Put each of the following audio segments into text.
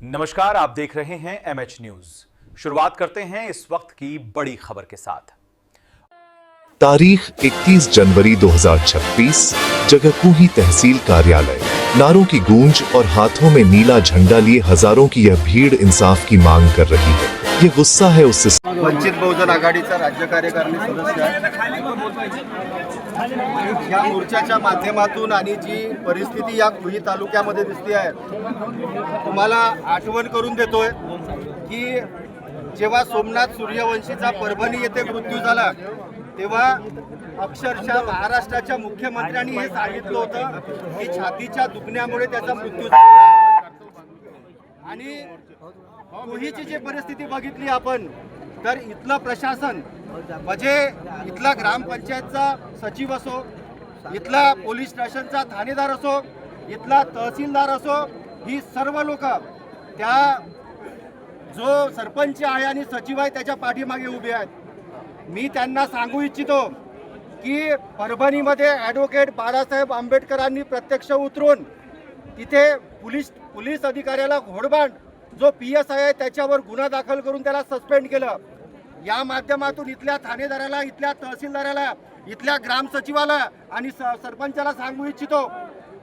नमस्कार, आप देख रहे हैं MH न्यूज। शुरुआत करते हैं इस वक्त की बड़ी खबर के साथ। तारीख 31 जनवरी 2026, जगह कुही तहसील कार्यालय। नारों की गूंज और हाथों में नीला झंडा लिए हजारों की यह भीड़ इंसाफ की मांग कर रही है। ये गुस्सा है उससे वंचित बहुजन आघाडीचा राज्य कार्यकारिणी सदस्य आहे। या मोर्चाच्या माध्यमातून आणि जी परिस्थिती या कुही तालुक्यामध्ये दिसते आहे, तुम्हाला आठवण करून देतोय की जेव्हा सोमनाथ सूर्यवंशीचा परभणी येथे मृत्यू झाला तेव्हा अक्षरशः महाराष्ट्राच्या मुख्यमंत्र्यांनी हे सांगितलं होतं की छातीच्या दुखण्यामुळे त्याचा मृत्यू झाला आणि कुहीची जी परिस्थिती बघितली आपण तर इथलं प्रशासन म्हणजे इथला ग्रामपंचायतचा सचिव असो, इथला पोलीस स्टेशनचा ठाणेदार असो, इथला तहसीलदार असो, ही सर्व लोक त्या जो सरपंच आहे आणि सचिव आहे त्याच्या पाठीमागे उभे आहेत। मी त्यांना सांगू इच्छितो की परभणीमध्ये ॲडव्होकेट बाळासाहेब आंबेडकरांनी प्रत्यक्ष उतरून तिथे पोलीस अधिकाऱ्याला घोडबांड जो PSI आहे त्याच्यावर गुन्हा दाखल करून त्याला सस्पेंड केलं। या माध्यमातून इथल्या ठाणेदाराला, इथल्या तहसीलदाराला, इथल्या ग्रामसचिवाला आणि सरपंचाला सांगू इच्छितो,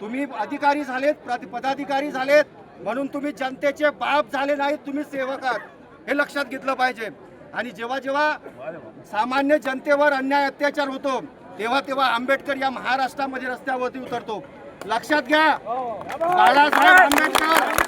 तुम्ही अधिकारी झालेत, पदाधिकारी झालेत म्हणून तुम्ही जनतेचे बाप झाले नाहीत, तुम्ही सेवक आहात, हे लक्षात घेतलं पाहिजे। आणि जेव्हा जेव्हा सामान्य जनतेवर अन्याय अत्याचार होतो तेव्हा आंबेडकर या महाराष्ट्रामध्ये रस्त्यावरती उतरतो। लक्षात घ्या, बाळासाहेब आंबेडकर